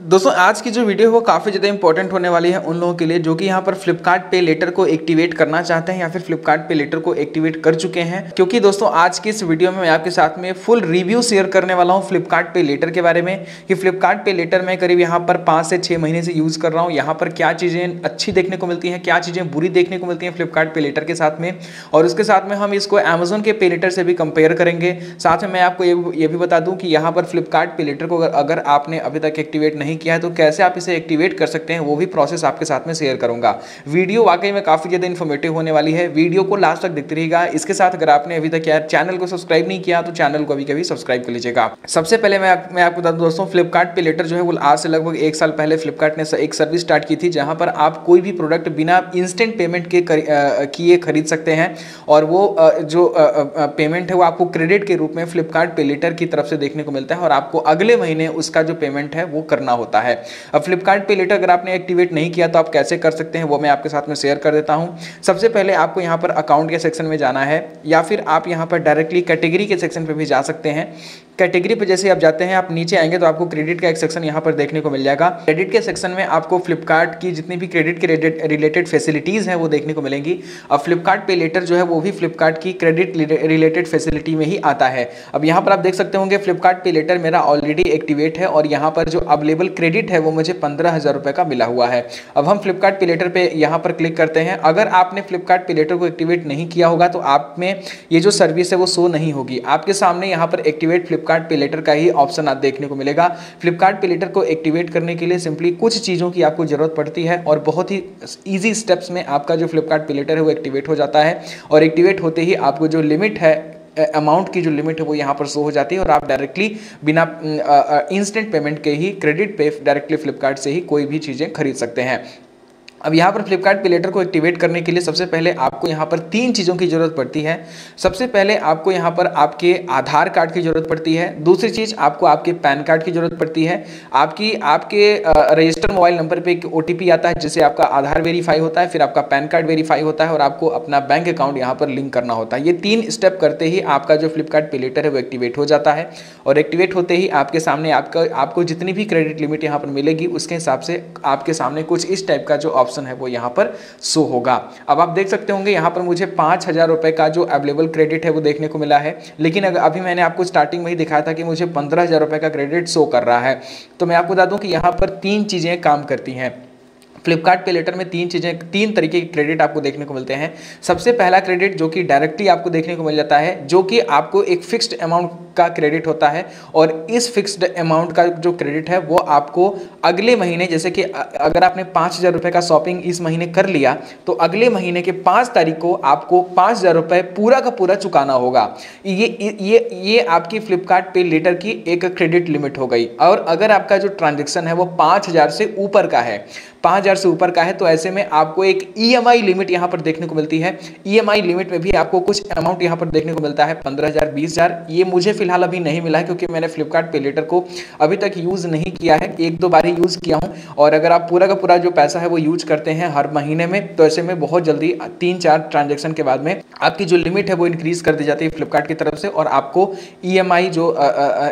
दोस्तों आज की जो वीडियो है वो काफ़ी ज़्यादा इंपॉर्टेंट होने वाली है उन लोगों के लिए जो कि यहाँ पर फ्लिपकार्ट पे लेटर को एक्टिवेट करना चाहते हैं या फिर फ्लिपकार्ट पे लेटर को एक्टिवेट कर चुके हैं। क्योंकि दोस्तों आज की इस वीडियो में मैं आपके साथ में फुल रिव्यू शेयर करने वाला हूँ फ्लिपकार्ट पे लेटर के बारे में कि फ्लिपकार्ट पे लेटर मैं करीब यहाँ पर 5 से 6 महीने से यूज़ कर रहा हूँ। यहाँ पर क्या चीज़ें अच्छी देखने को मिलती हैं, क्या चीज़ें बुरी देखने को मिलती हैं फ्लिपकार्ट पे लेटर के साथ में, और उसके साथ में हम इसको अमेजोन के पे लेटर से भी कंपेयर करेंगे। साथ में मैं आपको ये भी बता दूँ कि यहाँ पर फ्लिपकार्ट पे लेटर को अगर आपने अभी तक एक्टिवेट नहीं किया है तो कैसे आप इसे एक्टिवेट कर सकते हैं वो भी प्रोसेस आपके साथ में शेयर करूंगा। वीडियो वाकई में काफी ज्यादा इन्फॉर्मेटिव होने वाली है, वीडियो को लास्ट तक देखते रहिएगा। इसके साथ अगर आपने अभी तक यार चैनल को सब्सक्राइब नहीं किया तो चैनल को अभी सब्सक्राइब कर लीजिएगा। सबसे पहले मैं आपको बता दूं दोस्तों, फ्लिपकार्ट पे लेटर जो है वो आज से लगभग 1 साल पहले फ्लिपकार्ट ने एक सर्विस स्टार्ट की थी जहां पर आप कोई भी प्रोडक्ट बिना इंस्टेंट पेमेंट के किए खरीद सकते हैं और वो जो पेमेंट है वो आपको क्रेडिट के रूप में फ्लिपकार्ट पे लेटर की तरफ से देखने को मिलता है और आपको अगले महीने उसका जो पेमेंट है वो करना होता है। अब फ्लिपकार्ट पे लेटर अगर आपने एक्टिवेट नहीं किया तो आप कैसे कर सकते हैं वो मैं आपके साथ में शेयर कर देता हूं। सबसे पहले आपको यहां पर अकाउंट के सेक्शन में जाना है या फिर आप यहां पर डायरेक्टली कैटेगरी के सेक्शन पे भी जा सकते हैं। कैटेगरी पे जैसे आप जाते हैं, आप नीचे आएंगे तो आपको क्रेडिट का एक सेक्शन यहाँ पर देखने को मिल जाएगा। क्रेडिट के सेक्शन में आपको फ्लिपकार्ट की जितनी भी क्रेडिट के रिलेटेड फैसिलिटीज़ हैं वो देखने को मिलेंगी। अब फ्लिपकार्ट पे लेटर जो है वो भी फ्लिपकार्ट की क्रेडिट रिलेटेड फैसिलिटी में ही आता है। अब यहाँ पर आप देख सकते होंगे फ्लिपकार्ट पे लेटर मेरा ऑलरेडी एक्टिवेट है और यहाँ पर जो अवेलेबल क्रेडिट है वो मुझे 15,000 रुपये का मिला हुआ है। अब हम फ्लिपकार्ट पे लेटर पे यहाँ पर क्लिक करते हैं। अगर आपने फ्लिपकार्ट पे लेटर को एक्टिवेट नहीं किया होगा तो आप में ये जो सर्विस है वो शो नहीं होगी। आपके सामने यहाँ पर एक्टिवेट फ्लिपकार्ट पे लेटर का ही ऑप्शन आप देखने को मिलेगा। फ्लिपकार्ट पे लेटर को एक्टिवेट करने के लिए सिंपली कुछ चीज़ों की आपको जरूरत पड़ती है और बहुत ही ईजी स्टेप्स में आपका जो फ्लिपकार्ट पे लेटर है वो एक्टिवेट हो जाता है और एक्टिवेट होते ही आपको जो लिमिट है, अमाउंट की जो लिमिट है वो यहाँ पर शो हो जाती है और आप डायरेक्टली बिना इंस्टेंट पेमेंट के ही क्रेडिट पे डायरेक्टली फ्लिपकार्ट से ही कोई भी चीज़ें खरीद सकते हैं। अब यहाँ पर फ्लिपकार्ट पे लेटर को एक्टिवेट करने के लिए सबसे पहले आपको यहाँ पर 3 चीज़ों की ज़रूरत पड़ती है। सबसे पहले आपको यहाँ पर आपके आधार कार्ड की ज़रूरत पड़ती है। दूसरी चीज़ आपको आपके पैन कार्ड की ज़रूरत पड़ती है। आपके रजिस्टर मोबाइल नंबर पे एक OTP आता है जिससे आपका आधार वेरीफाई होता है, फिर आपका पैन कार्ड वेरीफाई होता है और आपको अपना बैंक अकाउंट यहाँ पर लिंक करना होता है। ये 3 स्टेप करते ही आपका जो फ्लिपकार्ट पे लेटर है वो एक्टिवेट हो जाता है और एक्टिवेट होते ही आपके सामने आपको जितनी भी क्रेडिट लिमिट यहाँ पर मिलेगी उसके हिसाब से आपके सामने कुछ इस टाइप का जो ऑप्शन है वो यहाँ पर शो होगा। अब आप देख सकते होंगे यहाँ पर मुझे 5,000 रुपए का जो अवेलेबल क्रेडिट है वो देखने को मिला है, लेकिन अभी मैंने आपको स्टार्टिंग में ही दिखाया था कि मुझे 15,000 रुपए का क्रेडिट शो कर रहा है। तो मैं आपको बता दूं कि यहाँ पर 3 चीजें काम करती हैं। फ्लिपकार्ट पे लेटर में 3 तरीके के क्रेडिट आपको देखने को मिलते हैं। सबसे पहला क्रेडिट जो कि डायरेक्टली आपको देखने को मिल जाता है, जो कि आपको एक फिक्स्ड अमाउंट का क्रेडिट होता है और इस फिक्स्ड अमाउंट का जो क्रेडिट है वो आपको अगले महीने, जैसे कि अगर आपने 5,000 रुपये का शॉपिंग इस महीने कर लिया तो अगले महीने के 5 तारीख को आपको 5,000 रुपये पूरा का पूरा चुकाना होगा। ये आपकी फ्लिपकार्ट पे लेटर की एक क्रेडिट लिमिट हो गई। और अगर आपका जो ट्रांजेक्शन है वो 5,000 से ऊपर का है, 5,000 से ऊपर का है, तो ऐसे में आपको एक EMI लिमिट यहाँ पर देखने को मिलती है। EMI लिमिट में भी आपको कुछ अमाउंट यहाँ पर देखने को मिलता है, 15,000, 20,000। ये मुझे फिलहाल अभी नहीं मिला है क्योंकि मैंने फ्लिपकार्ट पे लेटर को अभी तक यूज़ नहीं किया है, 1-2 बार ही यूज़ किया हूँ। और अगर आप पूरा का पूरा जो पैसा है वो यूज करते हैं हर महीने में तो ऐसे में बहुत जल्दी 3-4 ट्रांजेक्शन के बाद में आपकी जो लिमिट है वो इंक्रीज कर दी जाती है फ्लिपकार्ट की तरफ से और आपको EMI जो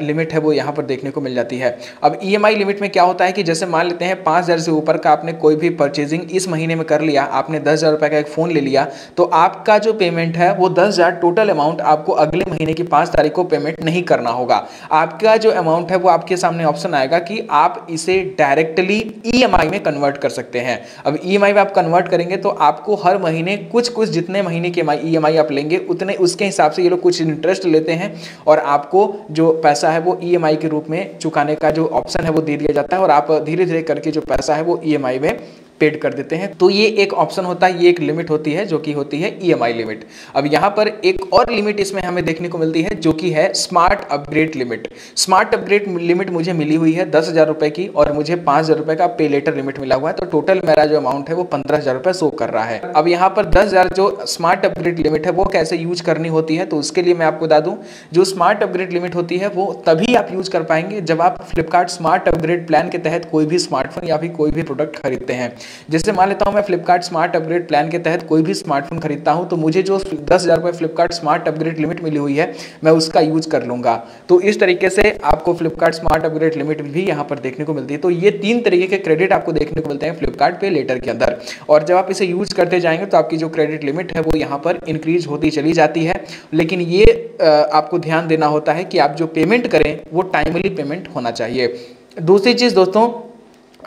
लिमिट है वो यहाँ पर देखने को मिल जाती है। अब EMI लिमिट में क्या होता है कि जैसे मान लेते हैं 5,000 से ऊपर का आपने कोई भी परचेजिंग इस महीने में कर लिया, आपने 10,000 रुपये का एक फ़ोन ले लिया, तो आपका जो पेमेंट है वो 10,000 टोटल अमाउंट आपको अगले महीने की 5 तारीख को पेमेंट नहीं करना होगा। आपका जो अमाउंट है वो आपके सामने ऑप्शन आएगा कि आप इसे डायरेक्टली EMI में कन्वर्ट कर सकते हैं। अब EMI में आप कन्वर्ट करेंगे तो आपको हर महीने कुछ जितने महीने के EMI आप लेंगे उतने उसके हिसाब से ये लोग कुछ इंटरेस्ट लेते हैं और आपको जो पैसा है वो EMI के रूप में चुकाने का जो ऑप्शन है वो दे दिया जाता है और आप धीरे धीरे करके जो पैसा है वो EMI में पेड कर देते हैं। तो ये एक ऑप्शन होता है, ये एक लिमिट होती है जो कि होती है EMI लिमिट। अब यहाँ पर एक और लिमिट इसमें हमें देखने को मिलती है जो कि है smart upgrade limit. Smart upgrade limit मुझे मिली हुई है 10,000 रुपये की और मुझे 5,000 रुपये का पे लेटर लिमिट मिला हुआ है, तो टोटल मेरा जो अमाउंट है वो 15,000 रुपये शो कर रहा है। अब यहाँ पर 10,000 जो स्मार्ट अपग्रेड लिमिट है वो कैसे यूज करनी होती है, तो उसके लिए मैं आपको बता दूँ जो स्मार्ट अपग्रेड लिमिट होती है वो तभी आप यूज कर पाएंगे जब आप फ्लिपकार्ट स्मार्ट अपग्रेड प्लान के तहत कोई भी स्मार्टफोन या फिर कोई भी प्रोडक्ट खरीदते हैं। जैसे मान लेता हूँ मैं फ्लिपकार्ट स्मार्ट अपग्रेड प्लान के तहत कोई भी स्मार्टफोन खरीदता हूँ तो मुझे जो 10,000 रुपये फ्लिपकार्ट स्मार्ट अपग्रेड लिमिट मिली हुई है मैं उसका यूज कर लूँगा। तो इस तरीके से आपको फ्लिपकार्ट स्मार्ट अपग्रेड लिमिट भी यहाँ पर देखने को मिलती है। तो ये 3 तरीके के क्रेडिट आपको देखने को मिलते हैं फ्लिपकार्ट पे लेटर के अंदर, और जब आप इसे यूज करते जाएंगे तो आपकी जो क्रेडिट लिमिट है वो यहाँ पर इंक्रीज होती चली जाती है। लेकिन ये आपको ध्यान देना होता है कि आप जो पेमेंट करें वो टाइमली पेमेंट होना चाहिए। दूसरी चीज़ दोस्तों,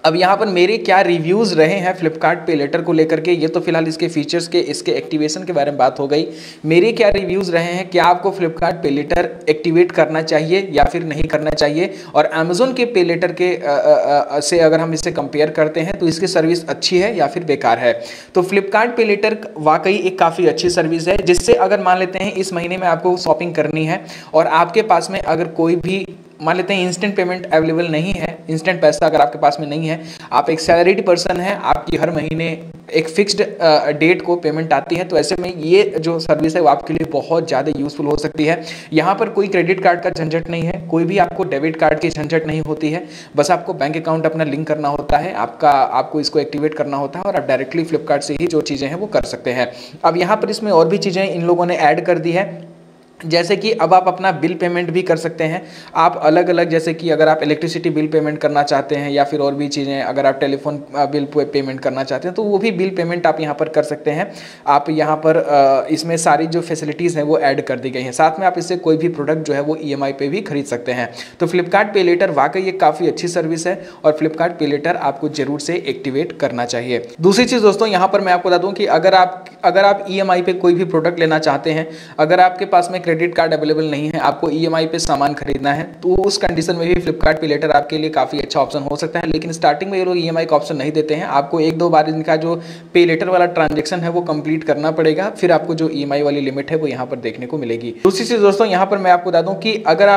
अब यहाँ पर मेरे क्या रिव्यूज़ रहे हैं फ्लिपकार्ट पे लेटर को लेकर के, ये तो फिलहाल इसके फीचर्स के, इसके एक्टिवेशन के बारे में बात हो गई। मेरे क्या रिव्यूज़ रहे हैं, क्या आपको फ्लिपकार्ट पे लेटर एक्टिवेट करना चाहिए या फिर नहीं करना चाहिए, और अमेजोन के पे लेटर के से अगर हम इसे कंपेयर करते हैं तो इसकी सर्विस अच्छी है या फिर बेकार है। तो फ्लिपकार्ट पे लेटर वाकई एक काफ़ी अच्छी सर्विस है, जिससे अगर मान लेते हैं इस महीने में आपको शॉपिंग करनी है और आपके पास में अगर कोई भी मान लेते हैं इंस्टेंट पेमेंट अवेलेबल नहीं है, इंस्टेंट पैसा अगर आपके पास में नहीं है, आप एक सैलरीड पर्सन है, आपकी हर महीने एक फिक्स्ड डेट को पेमेंट आती है, तो ऐसे में ये जो सर्विस है वो आपके लिए बहुत ज़्यादा यूजफुल हो सकती है। यहाँ पर कोई क्रेडिट कार्ड का झंझट नहीं है, कोई भी आपको डेबिट कार्ड की झंझट नहीं होती है, बस आपको बैंक अकाउंट अपना लिंक करना होता है, आपको इसको एक्टिवेट करना होता है और आप डायरेक्टली फ्लिपकार्ट से ही जो चीज़ें हैं वो कर सकते हैं। अब यहाँ पर इसमें और भी चीज़ें इन लोगों ने ऐड कर दी है, जैसे कि अब आप अपना बिल पेमेंट भी कर सकते हैं। आप अलग अलग, जैसे कि अगर आप इलेक्ट्रिसिटी बिल पेमेंट करना चाहते हैं या फिर और भी चीज़ें, अगर आप टेलीफोन बिल पेमेंट करना चाहते हैं तो वो भी बिल पेमेंट आप यहाँ पर कर सकते हैं। आप यहाँ पर इसमें सारी जो फैसिलिटीज़ हैं वो ऐड कर दी गई हैं। साथ में आप इससे कोई भी प्रोडक्ट जो है वो EMI पे भी खरीद सकते हैं। तो फ्लिपकार्ट पे लेटर वाकई एक काफ़ी अच्छी सर्विस है और फ्लिपकार्ट पे लेटर आपको जरूर से एक्टिवेट करना चाहिए। दूसरी चीज़ दोस्तों, यहाँ पर मैं आपको बता दूँ कि अगर आप EMI पे कोई भी प्रोडक्ट लेना चाहते हैं, अगर आपके पास में क्रेडिट कार्ड अवेलेबल नहीं है, आपको EMI पे सामान खरीदना है, तो उस कंडीशन में भी फ्लिपकार्ट पे लेटर आपके लिए काफ़ी अच्छा ऑप्शन हो सकता है। लेकिन स्टार्टिंग में ये लोग EMI का ऑप्शन नहीं देते हैं, आपको 1-2 बार इनका जो पे लेटर वाला ट्रांजेक्शन है वो कंप्लीट करना पड़ेगा, फिर आपको जो EMI वाली लिमिट है वो यहाँ पर देखने को मिलेगी। दूसरी चीज़ दोस्तों, यहाँ पर मैं आपको बता दूँ कि अगर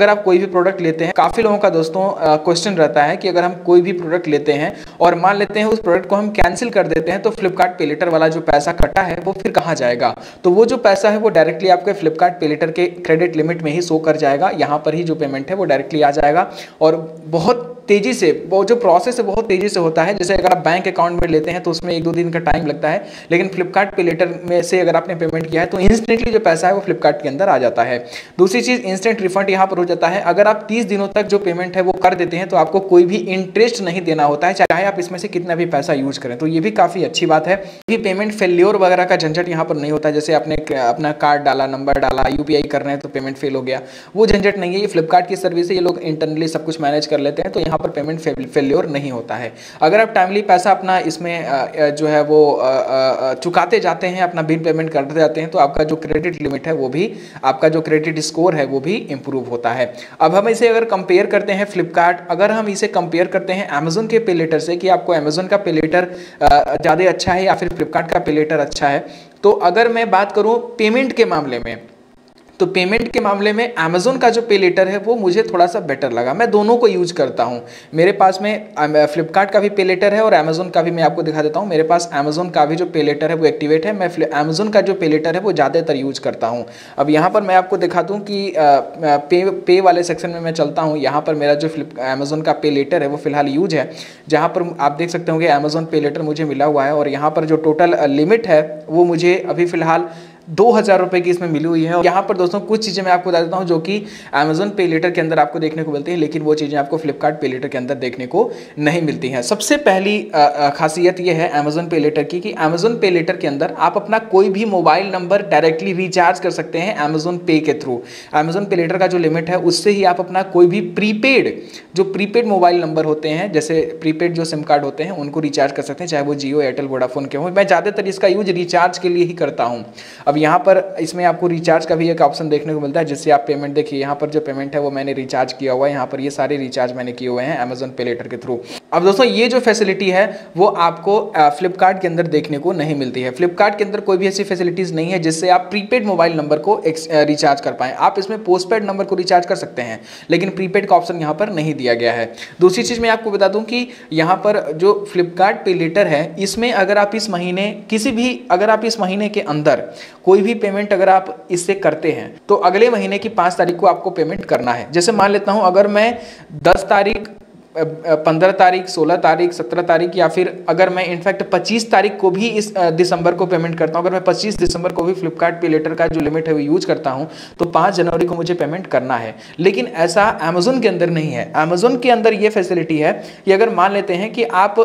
आप कोई भी प्रोडक्ट लेते हैं, काफ़ी लोगों का दोस्तों क्वेश्चन रहता है कि अगर हम कोई भी प्रोडक्ट लेते हैं और मान लेते हैं उस प्रोडक्ट को हम कैंसिल कर देते हैं तो फ्लिपकार्ट पे लेटर वाला जो पैसा कटा है वो फिर कहाँ जाएगा। तो वो जो पैसा है वो डायरेक्टली आपके फ्लिपकार्ट पे लेटर के क्रेडिट लिमिट में ही शो कर जाएगा, यहाँ पर ही जो पेमेंट है वो डायरेक्टली आ जाएगा और बहुत तेजी से वो जो प्रोसेस है बहुत तेजी से होता है। जैसे अगर आप बैंक अकाउंट में लेते हैं तो उसमें 1-2 दिन का टाइम लगता है, लेकिन फ्लिपकार्ट पे लेटर में से अगर आपने पेमेंट किया है तो इंस्टेंटली जो पैसा है वो फ्लिपकार्ट के अंदर आ जाता है। दूसरी चीज़, इंस्टेंट रिफंड यहाँ पर हो जाता है। अगर आप 30 दिनों तक जो पेमेंट है वो कर देते हैं तो आपको कोई भी इंटरेस्ट नहीं देना होता है, चाहे आप इसमें से कितना भी पैसा यूज करें, तो ये भी काफ़ी अच्छी बात है कि पेमेंट फेल्योर वगैरह का झंझट यहाँ पर नहीं होता। जैसे आपने अपना कार्ड डाला, नंबर डाला, UPI कर रहे हैं तो पेमेंट फेल हो गया, वो झंझट नहीं है। ये फ्लिपकार्ट की सर्विस है, ये लोग इंटरनली सब कुछ मैनेज कर लेते हैं, तो यहाँ पर पेमेंट फेल्योर नहीं होता है। अगर आप टाइमली पैसा अपना इसमें जो है वो चुकाते जाते हैं, अपना बिल पेमेंट करते जाते हैं, तो आपका जो क्रेडिट लिमिट है वो भी, आपका जो क्रेडिट स्कोर है वो भी इंप्रूव होता है। अब हम इसे अगर कंपेयर करते हैं अगर हम इसे कंपेयर करते हैं अमेजोन के पे लेटर से कि आपको अमेजोन का पे लेटर ज़्यादा अच्छा है या फिर फ्लिपकार्ट का पे लेटर अच्छा है, तो अगर मैं बात करूँ पेमेंट के मामले में, तो पेमेंट के मामले में अमेजोन का जो पे लेटर है वो मुझे थोड़ा सा बेटर लगा। मैं दोनों को यूज करता हूं, मेरे पास में फ्लिपकार्ट का भी पे लेटर है और अमेजोन का भी। मैं आपको दिखा देता हूं, मेरे पास अमेजोन का भी जो पे लेटर है वो एक्टिवेट है। मैं अमेजोन का जो पे लेटर है वो ज़्यादातर यूज करता हूं। अब यहाँ पर मैं आपको दिखा दूँ कि पे वाले सेक्शन में मैं चलता हूँ। यहाँ पर मेरा जो अमेजोन का पे लेटर है वो फिलहाल यूज है, जहाँ पर आप देख सकते होंगे अमेजोन पे लेटर मुझे मिला हुआ है और यहाँ पर जो टोटल लिमिट है वो मुझे अभी फिलहाल 2,000 रुपये की इसमें मिली हुई है। और यहाँ पर दोस्तों कुछ चीज़ें मैं आपको बता देता हूँ जो कि अमेजोन पे लेटर के अंदर आपको देखने को मिलती है, लेकिन वो चीज़ें आपको फ्लिपकार्ट पे लेटर के अंदर देखने को नहीं मिलती हैं। सबसे पहली खासियत ये है अमेजोन पे लेटर की कि अमेजोन पे लेटर के अंदर आप अपना कोई भी मोबाइल नंबर डायरेक्टली रिचार्ज कर सकते हैं अमेजोन पे के थ्रू। अमेजोन पे लेटर का जो लिमिट है उससे ही आप अपना कोई भी प्रीपेड मोबाइल नंबर होते हैं, जैसे प्रीपेड जो सिम कार्ड होते हैं उनको रिचार्ज कर सकते हैं, चाहे वो जियो, एयरटेल, वोडाफोन के हों। मैं ज़्यादातर इसका यूज रिचार्ज के लिए ही करता हूँ। अब यहाँ पर इसमें आपको रिचार्ज का भी एक ऑप्शन देखने को मिलता है, जिससे आप पेमेंट देखिए, यहाँ पर जो पेमेंट है वो मैंने रिचार्ज किया हुआ है। यहाँ पर ये सारे रिचार्ज मैंने किए हुए हैं अमेजोन पे लेटर के थ्रू। अब दोस्तों ये जो फैसिलिटी है वो आपको फ्लिपकार्ट के अंदर देखने को नहीं मिलती है। फ्लिपकार्ट के अंदर कोई भी ऐसी फैसिलिटीज नहीं है जिससे आप प्रीपेड मोबाइल नंबर को रिचार्ज कर पाएं। आप इसमें पोस्टपेड नंबर को रिचार्ज कर सकते हैं, लेकिन प्रीपेड का ऑप्शन यहाँ पर नहीं दिया गया है। दूसरी चीज मैं आपको बता दूं कि यहाँ पर जो फ्लिपकार्ट पे लेटर है, इसमें अगर आप इस महीने के अंदर कोई भी पेमेंट अगर आप इससे करते हैं तो अगले महीने की 5 तारीख को आपको पेमेंट करना है। जैसे मान लेता हूं अगर मैं 10 तारीख 15 तारीख, 16 तारीख, 17 तारीख, या फिर अगर मैं इनफैक्ट 25 तारीख को भी इस दिसंबर को पेमेंट करता हूं, अगर मैं 25 दिसंबर को भी फ्लिपकार्ट पे लेटर का जो लिमिट है वो यूज करता हूं, तो 5 जनवरी को मुझे पेमेंट करना है। लेकिन ऐसा अमेजोन के अंदर नहीं है। अमेजोन के अंदर ये फैसिलिटी है कि अगर मान लेते हैं कि आप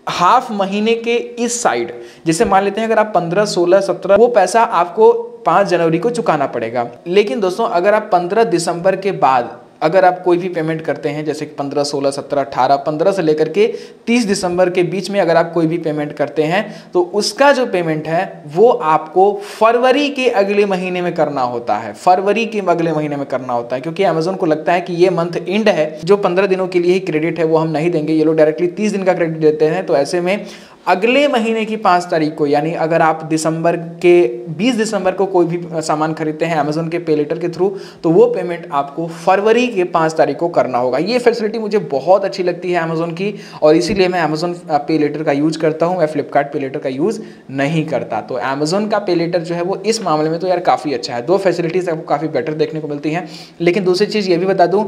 हाफ महीने के इस साइड, जैसे मान लेते हैं अगर आप 15, 16, 17, वो पैसा आपको 5 जनवरी को चुकाना पड़ेगा। लेकिन दोस्तों अगर आप 15 दिसंबर के बाद अगर आप कोई भी पेमेंट करते हैं, जैसे 15, 16, 17, 18, 15 से लेकर के 30 दिसंबर के बीच में अगर आप कोई भी पेमेंट करते हैं, तो उसका जो पेमेंट है वो आपको फरवरी के अगले महीने में करना होता है। फरवरी के अगले महीने में करना होता है, क्योंकि अमेजोन को लगता है कि ये मंथ एंड है, जो 15 दिनों के लिए ही क्रेडिट है वो हम नहीं देंगे, ये लोग डायरेक्टली 30 दिन का क्रेडिट देते हैं। तो ऐसे में अगले महीने की 5 तारीख को, यानी अगर आप दिसंबर के 20 दिसंबर को कोई भी सामान खरीदते हैं अमेजोन के पे लेटर के थ्रू, तो वो पेमेंट आपको फरवरी के 5 तारीख को करना होगा। ये फैसिलिटी मुझे बहुत अच्छी लगती है अमेजोन की, और इसीलिए मैं अमेजोन पे लेटर का यूज करता हूँ, मैं फ्लिपकार्ट पे लेटर का यूज नहीं करता। तो अमेजोन का पे लेटर जो है वो इस मामले में तो यार काफ़ी अच्छा है। 2 फैसिलिटीज आपको काफ़ी बेटर देखने को मिलती हैं। लेकिन दूसरी चीज़ ये भी बता दूँ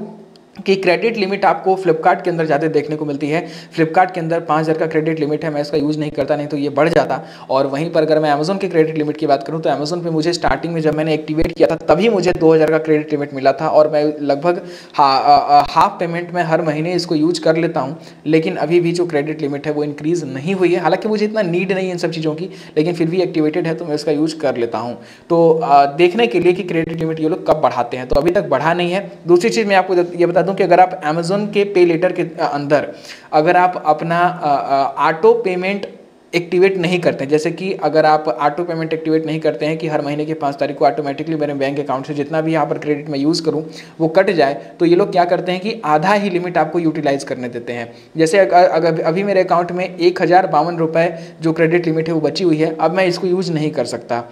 कि क्रेडिट लिमिट आपको फ्लिपकार्ट के अंदर ज़्यादा देखने को मिलती है। फ्लिपकार्ट के अंदर 5000 का क्रेडिट लिमिट है, मैं इसका यूज़ नहीं करता, नहीं तो ये बढ़ जाता। और वहीं पर अगर मैं अमेजोन के क्रेडिट लिमिट की बात करूं, तो अमेजोन पे मुझे स्टार्टिंग में जब मैंने एक्टिवेट किया था तभी मुझे 2000 का क्रेडिट लिमिट मिला था, और मैं लगभग हाफ पेमेंट में हर महीने इसको यूज कर लेता हूँ। लेकिन अभी भी जो क्रेडिट लिमिट है वो इंक्रीज़ नहीं हुई है। हालांकि मुझे इतना नीड नहीं है इन सब चीज़ों की, लेकिन फिर भी एक्टिवेटेड है तो मैं इसका यूज कर लेता हूँ। तो देखने के लिए कि क्रेडिट लिमिट ये लोग कब बढ़ाते हैं, तो अभी तक बढ़ा नहीं है। दूसरी चीज़ मैं आपको ये बता दूँ कि अगर आप अमेजोन के पे लेटर के अंदर अगर आप अपना ऑटो पेमेंट एक्टिवेट नहीं करते हैं, जैसे कि अगर आप ऑटो पेमेंट एक्टिवेट नहीं करते हैं कि हर महीने की 5 तारीख को ऑटोमेटिकली मेरे बैंक अकाउंट से जितना भी यहाँ पर क्रेडिट मैं यूज़ करूँ वो कट जाए, तो ये लोग क्या करते हैं कि आधा ही लिमिट आपको यूटिलाइज करने देते हैं। जैसे अगर अभी मेरे अकाउंट में 1052 रुपये जो क्रेडिट लिमिट है वो बची हुई है, अब मैं इसको यूज़ नहीं कर सकता।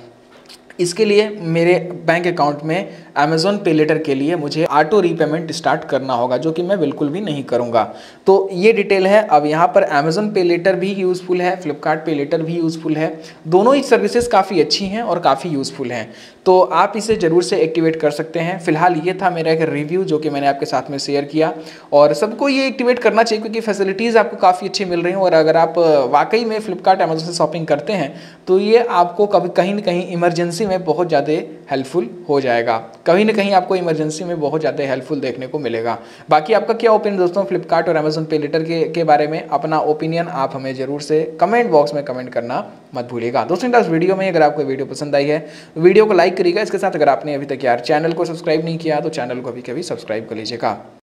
इसके लिए मेरे बैंक अकाउंट में अमेजोन पे लेटर के लिए मुझे ऑटो रीपेमेंट स्टार्ट करना होगा, जो कि मैं बिल्कुल भी नहीं करूंगा। तो ये डिटेल है। अब यहाँ पर अमेजोन पे लेटर भी यूज़फुल है, फ्लिपकार्ट पे लेटर भी यूज़फुल है। दोनों ही सर्विसेज काफ़ी अच्छी हैं और काफ़ी यूज़फुल हैं, तो आप इसे ज़रूर से एक्टिवेट कर सकते हैं। फिलहाल ये था मेरा एक रिव्यू जो कि मैंने आपके साथ में शेयर किया, और सबको ये एक्टिवेट करना चाहिए क्योंकि फैसिलिटीज़ आपको काफ़ी अच्छी मिल रही हैं। और अगर आप वाकई में फ्लिपकार्ट अमेजोन से शॉपिंग करते हैं तो ये आपको कभी कहीं ना कहीं इमरजेंसी में बहुत ज़्यादा हेल्पफुल हो जाएगा, कहीं ना कहीं आपको इमरजेंसी में बहुत ज़्यादा हेल्पफुल देखने को मिलेगा। बाकी आपका क्या ओपिनियन दोस्तों फ्लिपकार्ट और अमेजोन पे लेटर के बारे में? अपना ओपिनियन आप हमें ज़रूर से कमेंट बॉक्स में कमेंट करना मत भूलिएगा। दोस्तों इस वीडियो में अगर आपको वीडियो पसंद आई है वीडियो को लाइक करिएगा। इसके साथ अगर आपने अभी तक यार चैनल को सब्सक्राइब नहीं किया तो चैनल को अभी कभी सब्सक्राइब कर लीजिएगा।